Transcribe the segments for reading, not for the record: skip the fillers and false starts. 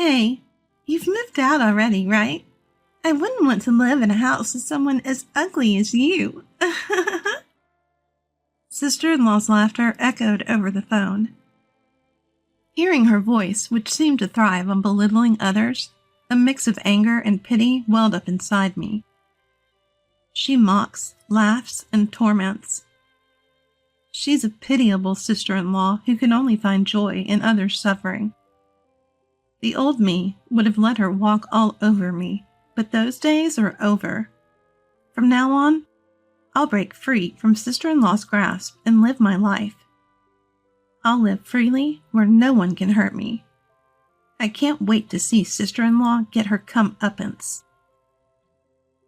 Hey, you've moved out already, right? I wouldn't want to live in a house with someone as ugly as you. Sister-in-law's laughter echoed over the phone. Hearing her voice, which seemed to thrive on belittling others, a mix of anger and pity welled up inside me. She mocks, laughs, and torments. She's a pitiable sister-in-law who can only find joy in others' suffering. The old me would have let her walk all over me, but those days are over. From now on, I'll break free from sister-in-law's grasp and live my life. I'll live freely where no one can hurt me. I can't wait to see sister-in-law get her comeuppance.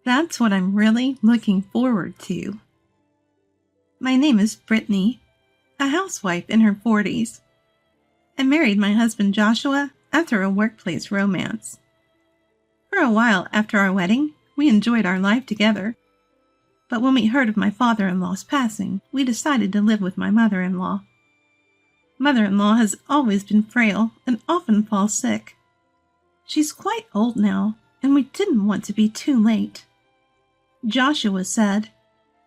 That's what I'm really looking forward to. My name is Brittany, a housewife in her 40s. I married my husband Joshua after a workplace romance. For a while after our wedding, we enjoyed our life together. But when we heard of my father-in-law's passing, we decided to live with my mother-in-law. Mother-in-law has always been frail and often falls sick. She's quite old now, and we didn't want to be too late. Joshua said,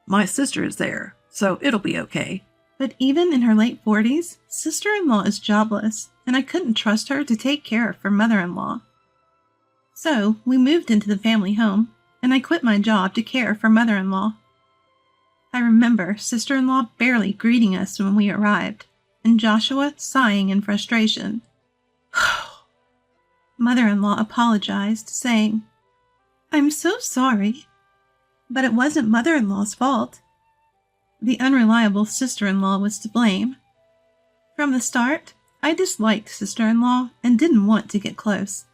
"My sister is there, so it'll be okay." But even in her late 40s, sister-in-law is jobless, and I couldn't trust her to take care of her mother-in-law. So we moved into the family home, and I quit my job to care for mother-in-law. I remember sister-in-law barely greeting us when we arrived, and Joshua sighing in frustration. Mother-in-law apologized, saying, "I'm so sorry." But it wasn't mother-in-law's fault. The unreliable sister-in-law was to blame. From the start, I disliked sister-in-law and didn't want to get close.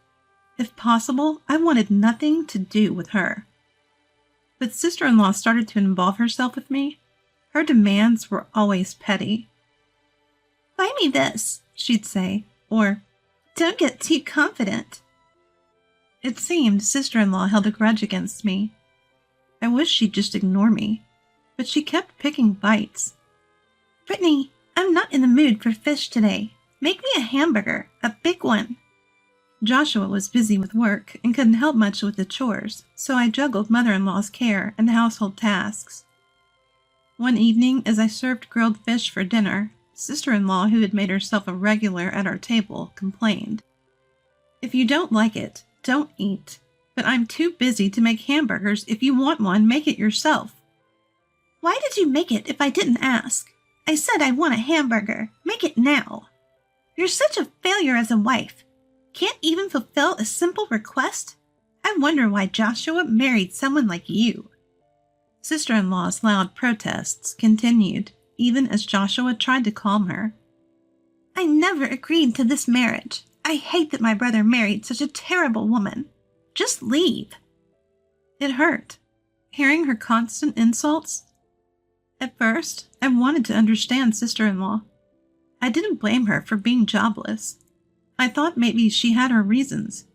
If possible, I wanted nothing to do with her. But sister-in-law started to involve herself with me. Her demands were always petty. "Buy me this," she'd say, or, "Don't get too confident." It seemed sister-in-law held a grudge against me. I wished she'd just ignore me, but she kept picking bites. "Brittany, I'm not in the mood for fish today. Make me a hamburger, a big one." Joshua was busy with work and couldn't help much with the chores, so I juggled mother-in-law's care and household tasks. One evening, as I served grilled fish for dinner, sister-in-law, who had made herself a regular at our table, complained. "If you don't like it, don't eat. But I'm too busy to make hamburgers. If you want one, make it yourself." "Why did you make it if I didn't ask? I said I want a hamburger. Make it now." "You're such a failure as a wife. Can't even fulfill a simple request? I wonder why Joshua married someone like you." Sister-in-law's loud protests continued, even as Joshua tried to calm her. "I never agreed to this marriage. I hate that my brother married such a terrible woman. Just leave." It hurt, hearing her constant insults. At first, I wanted to understand sister-in-law. I didn't blame her for being jobless. I thought maybe she had her reasons.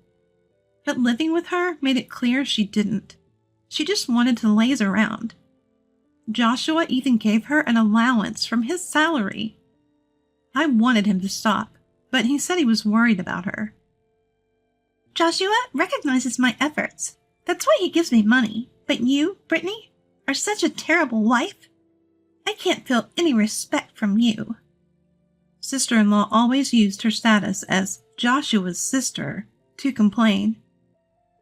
But living with her made it clear she didn't. She just wanted to laze around. Joshua even gave her an allowance from his salary. I wanted him to stop, but he said he was worried about her. "Joshua recognizes my efforts. That's why he gives me money. But you, Brittany, are such a terrible wife. I can't feel any respect from you." Sister-in-law always used her status as Joshua's sister to complain.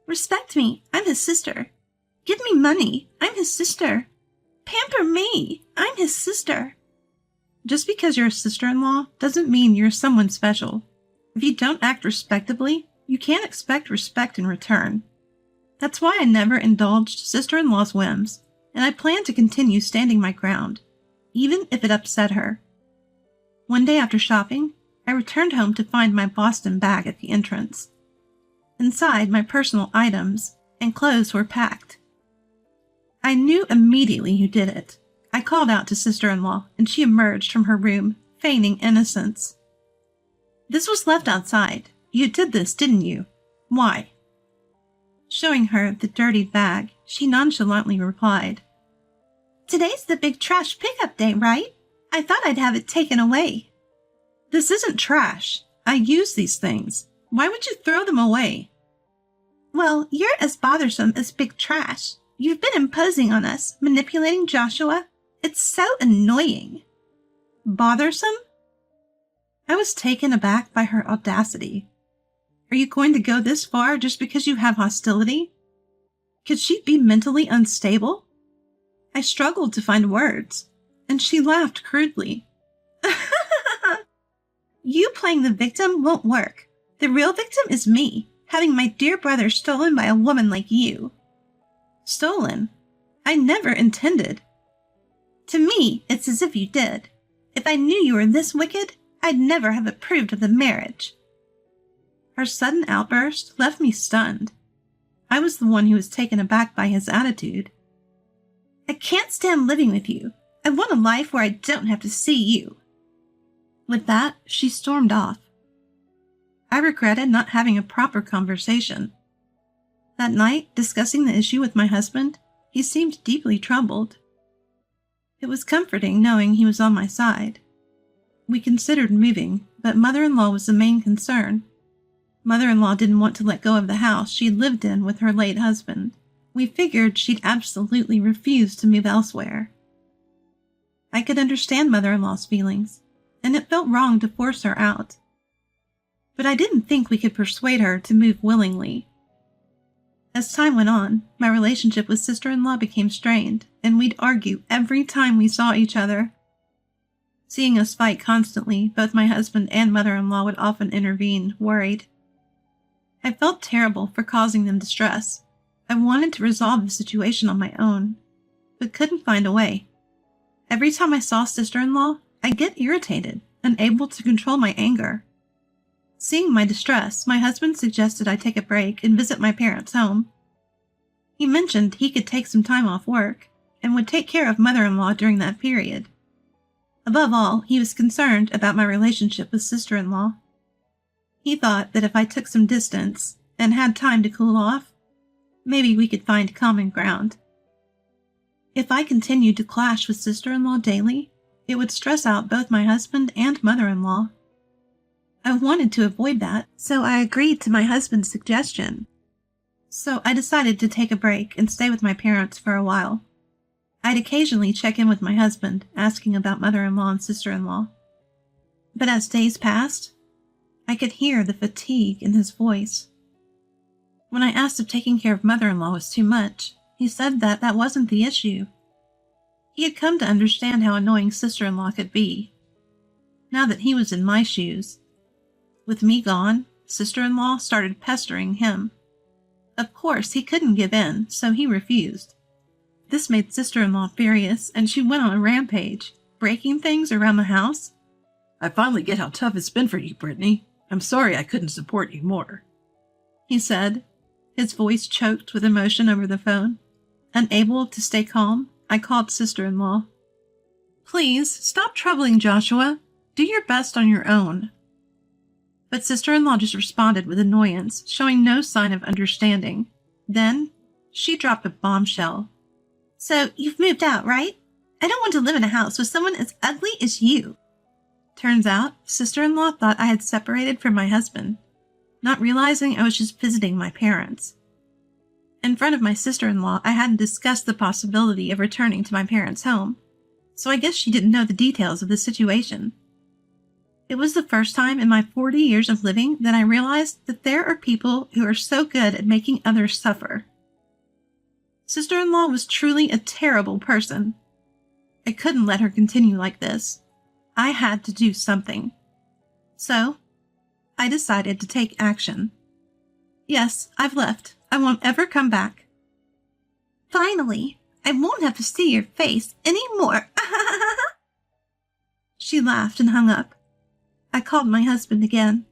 "Respect me. I'm his sister. Give me money. I'm his sister. Pamper me. I'm his sister." Just because you're a sister-in-law doesn't mean you're someone special. If you don't act respectably, you can't expect respect in return. That's why I never indulged sister-in-law's whims, and I plan to continue standing my ground, even if it upset her. One day after shopping, I returned home to find my Boston bag at the entrance. Inside, my personal items and clothes were packed. I knew immediately who did it. I called out to sister-in-law, and she emerged from her room, feigning innocence. "This was left outside. You did this, didn't you? Why?" Showing her the dirty bag, she nonchalantly replied, "Today's the big trash pickup day, right? I thought I'd have it taken away." "This isn't trash. I use these things. Why would you throw them away? Well, you're as bothersome as Big Trash. You've been imposing on us, manipulating Joshua. It's so annoying. Bothersome? I was taken aback by her audacity. Are you going to go this far just because you have hostility? Could she be mentally unstable? I struggled to find words, and she laughed crudely. You playing the victim won't work. The real victim is me, having my dear brother stolen by a woman like you. Stolen? I never intended. To me, it's as if you did. If I knew you were this wicked, I'd never have approved of the marriage. Her sudden outburst left me stunned. I was the one who was taken aback by his attitude. I can't stand living with you. I want a life where I don't have to see you. With that, she stormed off. I regretted not having a proper conversation. That night, discussing the issue with my husband, he seemed deeply troubled. It was comforting knowing he was on my side. We considered moving, but mother-in-law was the main concern. Mother-in-law didn't want to let go of the house she lived in with her late husband. We figured she'd absolutely refuse to move elsewhere. I could understand mother-in-law's feelings, and it felt wrong to force her out. But I didn't think we could persuade her to move willingly. As time went on, my relationship with sister-in-law became strained, and we'd argue every time we saw each other. Seeing us fight constantly, both my husband and mother-in-law would often intervene, worried. I felt terrible for causing them distress. I wanted to resolve the situation on my own, but couldn't find a way. Every time I saw sister-in-law, I'd get irritated, unable to control my anger. Seeing my distress, my husband suggested I take a break and visit my parents' home. He mentioned he could take some time off work and would take care of mother-in-law during that period. Above all, he was concerned about my relationship with sister-in-law. He thought that if I took some distance and had time to cool off, maybe we could find common ground. If I continued to clash with sister-in-law daily, it would stress out both my husband and mother-in-law. I wanted to avoid that, so I agreed to my husband's suggestion. So I decided to take a break and stay with my parents for a while. I'd occasionally check in with my husband, asking about mother-in-law and sister-in-law. But as days passed, I could hear the fatigue in his voice. When I asked if taking care of mother-in-law was too much, he said that that wasn't the issue. He had come to understand how annoying sister-in-law could be. Now that he was in my shoes, with me gone, sister-in-law started pestering him. Of course, he couldn't give in, so he refused. This made sister-in-law furious, and she went on a rampage, breaking things around the house. I finally get how tough it's been for you, Brittany. I'm sorry I couldn't support you more, he said, his voice choked with emotion over the phone. Unable to stay calm, I called sister-in-law. Please, stop troubling Joshua. Do your best on your own. But sister-in-law just responded with annoyance, showing no sign of understanding. Then, she dropped a bombshell. So, you've moved out, right? I don't want to live in a house with someone as ugly as you. Turns out, sister-in-law thought I had separated from my husband, not realizing I was just visiting my parents. In front of my sister-in-law, I hadn't discussed the possibility of returning to my parents' home, so I guess she didn't know the details of the situation. It was the first time in my 40 years of living that I realized that there are people who are so good at making others suffer. Sister-in-law was truly a terrible person. I couldn't let her continue like this. I had to do something. So, I decided to take action. Yes, I've left. I won't ever come back. Finally, I won't have to see your face anymore. She laughed and hung up. I called my husband again.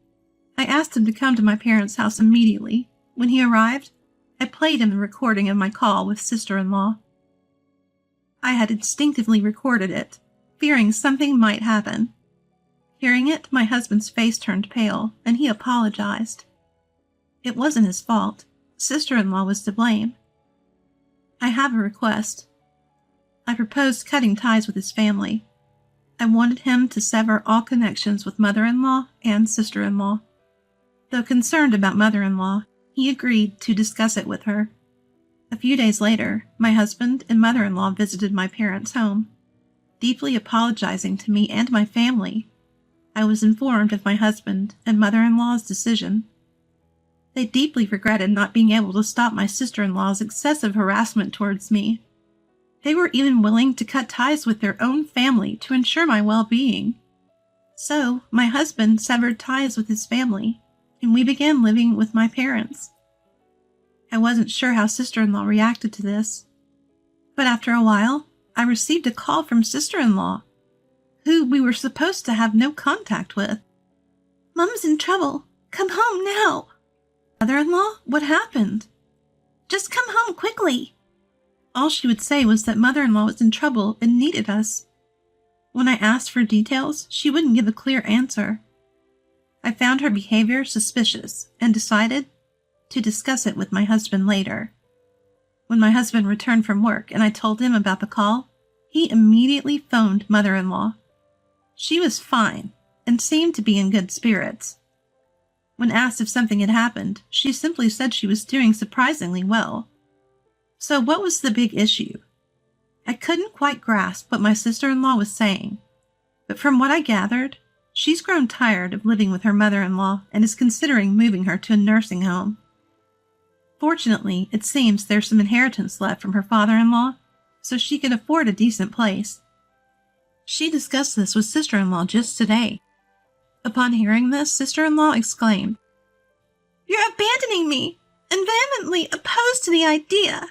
I asked him to come to my parents' house immediately. When he arrived, I played him the recording of my call with sister-in-law. I had instinctively recorded it, fearing something might happen. Hearing it, my husband's face turned pale, and he apologized. It wasn't his fault. Sister-in-law was to blame. I have a request. I proposed cutting ties with his family. I wanted him to sever all connections with mother-in-law and sister-in-law. Though concerned about mother-in-law, he agreed to discuss it with her. A few days later, my husband and mother-in-law visited my parents' home. Deeply apologizing to me and my family, I was informed of my husband and mother-in-law's decision. They deeply regretted not being able to stop my sister-in-law's excessive harassment towards me. They were even willing to cut ties with their own family to ensure my well-being. So, my husband severed ties with his family, and we began living with my parents. I wasn't sure how sister-in-law reacted to this, but after a while, I received a call from sister-in-law, who we were supposed to have no contact with. "Mom's in trouble. Come home now." "Mother-in-law, what happened?" "Just come home quickly." All she would say was that mother-in-law was in trouble and needed us. When I asked for details, she wouldn't give a clear answer. I found her behavior suspicious and decided to discuss it with my husband later. When my husband returned from work and I told him about the call, he immediately phoned mother-in-law. She was fine and seemed to be in good spirits. When asked if something had happened, she simply said she was doing surprisingly well. So what was the big issue? I couldn't quite grasp what my sister-in-law was saying, but from what I gathered, she's grown tired of living with her mother-in-law and is considering moving her to a nursing home. Fortunately, it seems there's some inheritance left from her father-in-law, so she can afford a decent place. She discussed this with sister-in-law just today. Upon hearing this, sister-in-law exclaimed, "You're abandoning me, and vehemently opposed to the idea."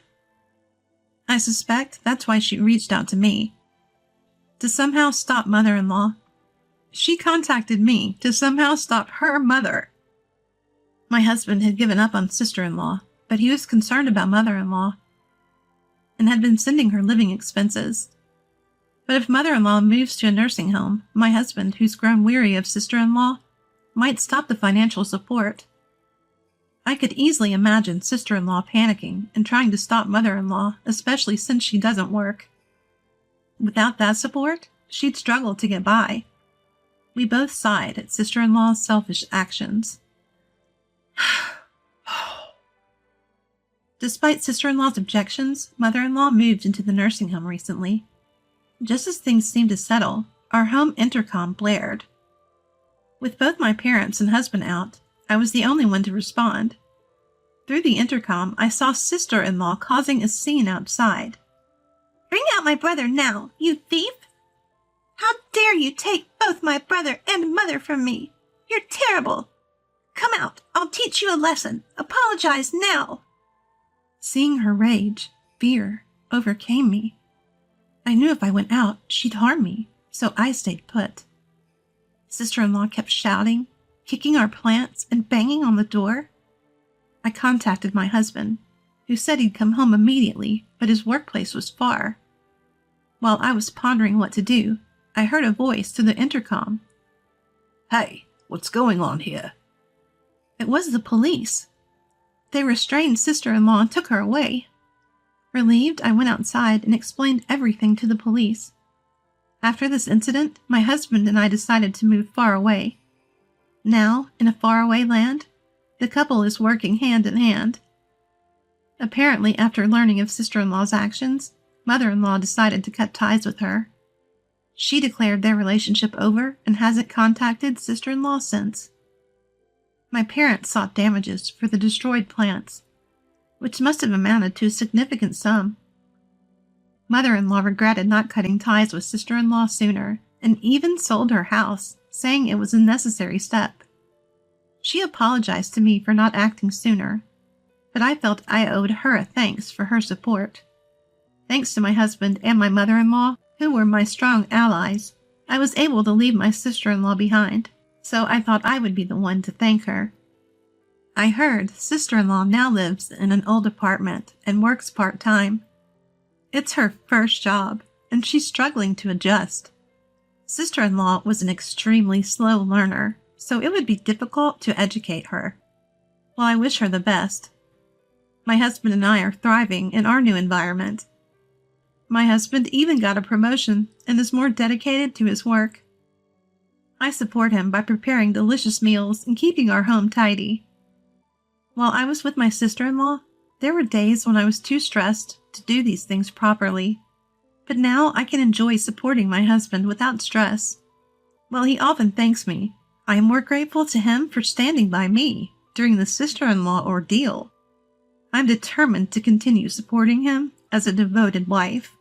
I suspect that's why she reached out to me, to somehow stop mother-in-law. She contacted me to somehow stop her mother. My husband had given up on sister-in-law, but he was concerned about mother-in-law and had been sending her living expenses. But if mother-in-law moves to a nursing home, my husband, who's grown weary of sister-in-law, might stop the financial support. I could easily imagine sister-in-law panicking and trying to stop mother-in-law, especially since she doesn't work. Without that support, she'd struggle to get by. We both sighed at sister-in-law's selfish actions. Despite sister-in-law's objections, mother-in-law moved into the nursing home recently. Just as things seemed to settle, our home intercom blared. With both my parents and husband out, I was the only one to respond. Through the intercom, I saw sister-in-law causing a scene outside. "Bring out my brother now, you thief! How dare you take both my brother and mother from me? You're terrible! Come out, I'll teach you a lesson. Apologize now!" Seeing her rage, fear overcame me. I knew if I went out, she'd harm me, so I stayed put. Sister-in-law kept shouting, kicking our plants, and banging on the door. I contacted my husband, who said he'd come home immediately, but his workplace was far. While I was pondering what to do, I heard a voice through the intercom. "Hey, what's going on here?" It was the police. They restrained sister-in-law and took her away. Relieved, I went outside and explained everything to the police. After this incident, my husband and I decided to move far away. Now, in a faraway land, the couple is working hand in hand. Apparently, after learning of sister-in-law's actions, mother-in-law decided to cut ties with her. She declared their relationship over and hasn't contacted sister-in-law since. My parents sought damages for the destroyed plants, which must have amounted to a significant sum. Mother-in-law regretted not cutting ties with sister-in-law sooner, and even sold her house, saying it was a necessary step. She apologized to me for not acting sooner, but I felt I owed her a thanks for her support. Thanks to my husband and my mother-in-law, who were my strong allies, I was able to leave my sister-in-law behind, so I thought I would be the one to thank her. I heard sister-in-law now lives in an old apartment and works part-time. It's her first job, and she's struggling to adjust. Sister-in-law was an extremely slow learner, so it would be difficult to educate her. Well, I wish her the best. My husband and I are thriving in our new environment. My husband even got a promotion and is more dedicated to his work. I support him by preparing delicious meals and keeping our home tidy. While I was with my sister-in-law, there were days when I was too stressed to do these things properly. But now I can enjoy supporting my husband without stress. While he often thanks me, I am more grateful to him for standing by me during the sister-in-law ordeal. I'm determined to continue supporting him as a devoted wife.